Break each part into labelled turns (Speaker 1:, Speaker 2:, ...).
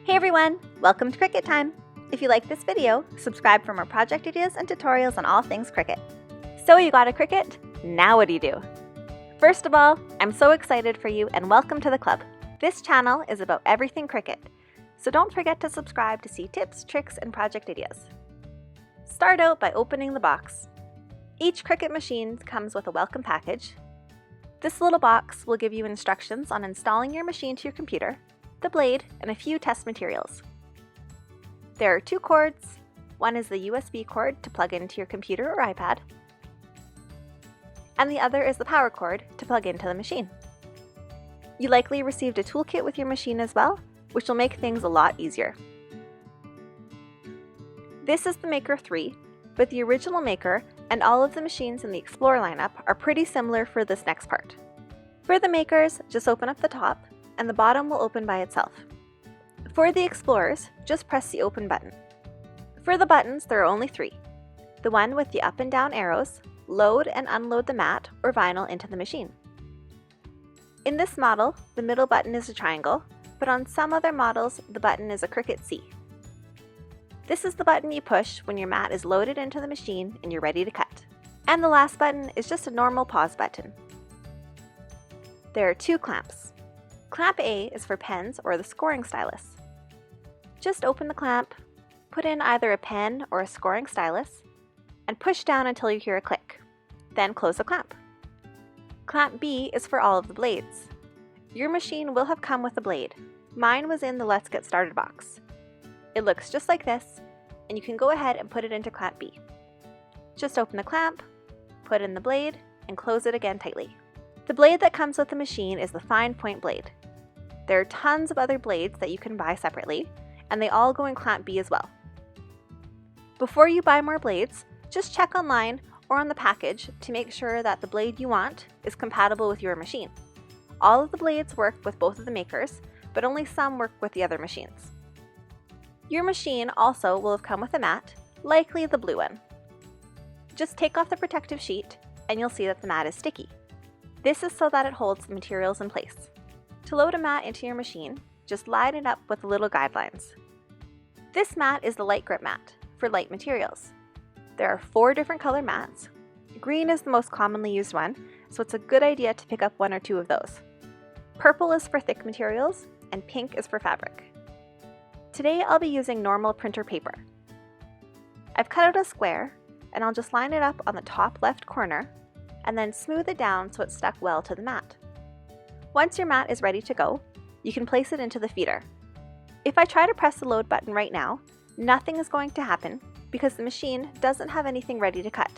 Speaker 1: Hey everyone, welcome to Cricut Time. If you like this video, subscribe for more project ideas and tutorials on all things Cricut. So you got a Cricut? Now what do you do? First of all, I'm so excited for you and welcome to the club. This channel is about everything Cricut, so don't forget to subscribe to see tips, tricks, and project ideas. Start out by opening the box. Each Cricut machine comes with a welcome package. This little box will give you instructions on installing your machine to your computer, the blade, and a few test materials. There are two cords. One is the USB cord to plug into your computer or iPad, and the other is the power cord to plug into the machine. You likely received a toolkit with your machine as well, which will make things a lot easier. This is the Maker 3, but the original Maker and all of the machines in the Explorer lineup are pretty similar for this next part. For the Makers, just open up the top, and the bottom will open by itself. For the Explorers, just press the open button. For the buttons, there are only three. The one with the up and down arrows, load and unload the mat or vinyl into the machine. In this model, the middle button is a triangle, but on some other models, the button is a Cricut C. This is the button you push when your mat is loaded into the machine and you're ready to cut. And the last button is just a normal pause button. There are two clamps. Clamp A is for pens or the scoring stylus. Just open the clamp, put in either a pen or a scoring stylus, and push down until you hear a click. Then close the clamp. Clamp B is for all of the blades. Your machine will have come with a blade. Mine was in the Let's Get Started box. It looks just like this, and you can go ahead and put it into clamp B. Just open the clamp, put in the blade, and close it again tightly. The blade that comes with the machine is the fine point blade. There are tons of other blades that you can buy separately, and they all go in clamp B as well. Before you buy more blades, just check online or on the package to make sure that the blade you want is compatible with your machine. All of the blades work with both of the Makers, but only some work with the other machines. Your machine also will have come with a mat, likely the blue one. Just take off the protective sheet and you'll see that the mat is sticky. This is so that it holds the materials in place. To load a mat into your machine, just line it up with the little guidelines. This mat is the light grip mat for light materials. There are 4 different color mats. Green is the most commonly used one, so it's a good idea to pick up 1 or 2 of those. Purple is for thick materials, and pink is for fabric. Today I'll be using normal printer paper. I've cut out a square, and I'll just line it up on the top left corner, and then smooth it down so it's stuck well to the mat. Once your mat is ready to go, you can place it into the feeder. If I try to press the load button right now, nothing is going to happen because the machine doesn't have anything ready to cut.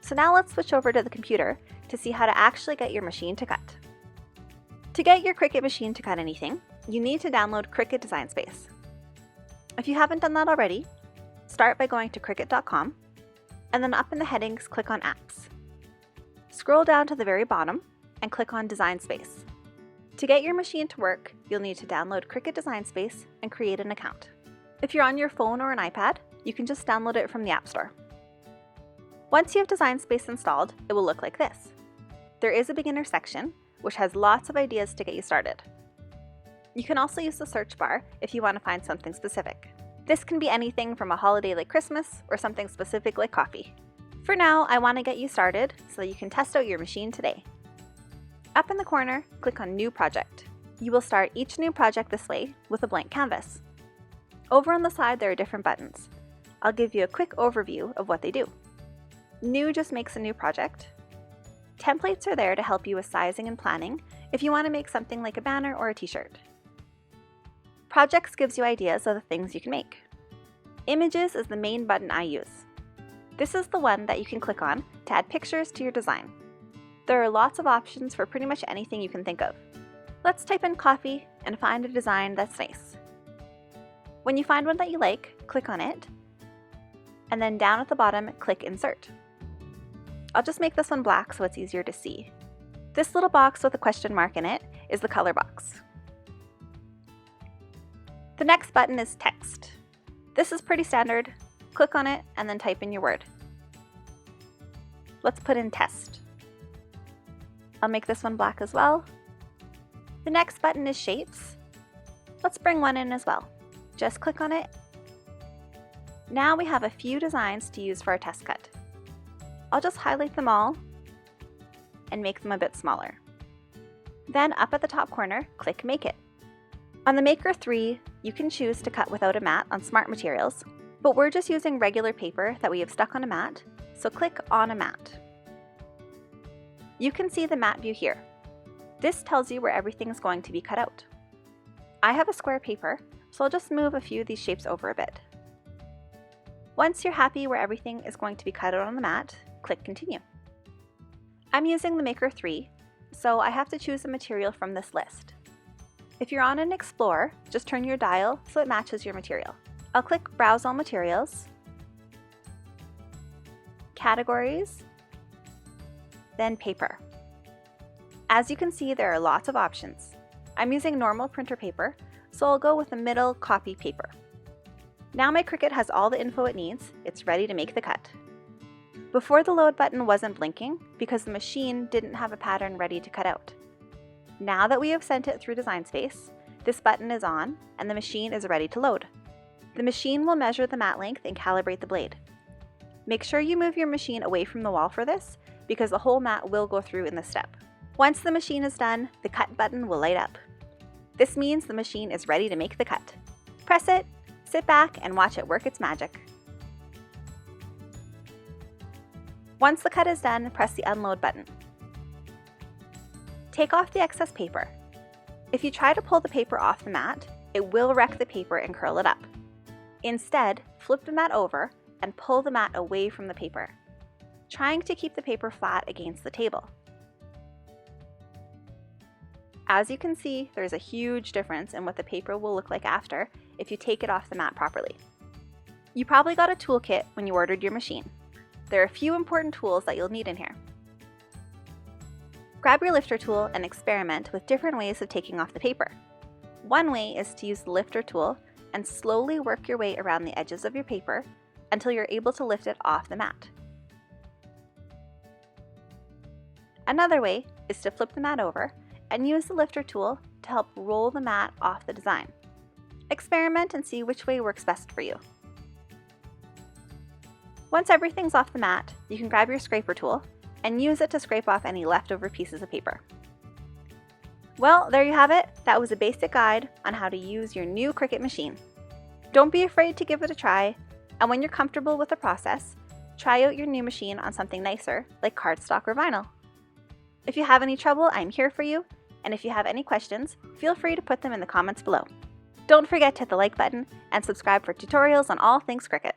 Speaker 1: So now let's switch over to the computer to see how to actually get your machine to cut. To get your Cricut machine to cut anything, you need to download Cricut Design Space. If you haven't done that already, start by going to Cricut.com, and then up in the headings, click on Apps. Scroll down to the very bottom and click on Design Space. To get your machine to work, you'll need to download Cricut Design Space and create an account. If you're on your phone or an iPad, you can just download it from the App Store. Once you have Design Space installed, it will look like this. There is a beginner section, which has lots of ideas to get you started. You can also use the search bar if you want to find something specific. This can be anything from a holiday like Christmas or something specific like coffee. For now, I want to get you started so that you can test out your machine today. Up in the corner, click on New Project. You will start each new project this way with a blank canvas. Over on the side, there are different buttons. I'll give you a quick overview of what they do. New just makes a new project. Templates are there to help you with sizing and planning if you want to make something like a banner or a t-shirt. Projects gives you ideas of the things you can make. Images is the main button I use. This is the one that you can click on to add pictures to your design. There are lots of options for pretty much anything you can think of. Let's type in coffee and find a design that's nice. When you find one that you like, click on it, and then down at the bottom, click Insert. I'll just make this one black so it's easier to see. This little box with a question mark in it is the color box. The next button is Text. This is pretty standard. Click on it and then type in your word. Let's put in test. I'll make this one black as well. The next button is Shapes. Let's bring one in as well. Just click on it. Now we have a few designs to use for our test cut. I'll just highlight them all and make them a bit smaller. Then up at the top corner, click Make It. On the Maker 3, you can choose to cut without a mat on smart materials, but we're just using regular paper that we have stuck on a mat, so click on a mat. You can see the mat view here. This tells you where everything is going to be cut out. I have a square paper, so I'll just move a few of these shapes over a bit. Once you're happy where everything is going to be cut out on the mat, click Continue. I'm using the Maker 3, so I have to choose a material from this list. If you're on an Explore, just turn your dial so it matches your material. I'll click Browse All Materials, Categories, then Paper. As you can see, there are lots of options. I'm using normal printer paper, so I'll go with the middle copy paper. Now my Cricut has all the info it needs, it's ready to make the cut. Before, the load button wasn't blinking because the machine didn't have a pattern ready to cut out. Now that we have sent it through Design Space, this button is on and the machine is ready to load. The machine will measure the mat length and calibrate the blade. Make sure you move your machine away from the wall for this because the whole mat will go through in this step. Once the machine is done, the cut button will light up. This means the machine is ready to make the cut. Press it, sit back, and watch it work its magic. Once the cut is done, press the Unload button. Take off the excess paper. If you try to pull the paper off the mat, it will wreck the paper and curl it up. Instead, flip the mat over and pull the mat away from the paper, trying to keep the paper flat against the table. As you can see, there's a huge difference in what the paper will look like after if you take it off the mat properly. You probably got a toolkit when you ordered your machine. There are a few important tools that you'll need in here. Grab your lifter tool and experiment with different ways of taking off the paper. One way is to use the lifter tool and slowly work your way around the edges of your paper until you're able to lift it off the mat. Another way is to flip the mat over and use the lifter tool to help roll the mat off the design. Experiment and see which way works best for you. Once everything's off the mat, you can grab your scraper tool and use it to scrape off any leftover pieces of paper. Well, there you have it. That was a basic guide on how to use your new Cricut machine. Don't be afraid to give it a try, and when you're comfortable with the process, try out your new machine on something nicer like cardstock or vinyl. If you have any trouble, I'm here for you, and if you have any questions, feel free to put them in the comments below. Don't forget to hit the like button and subscribe for tutorials on all things Cricut.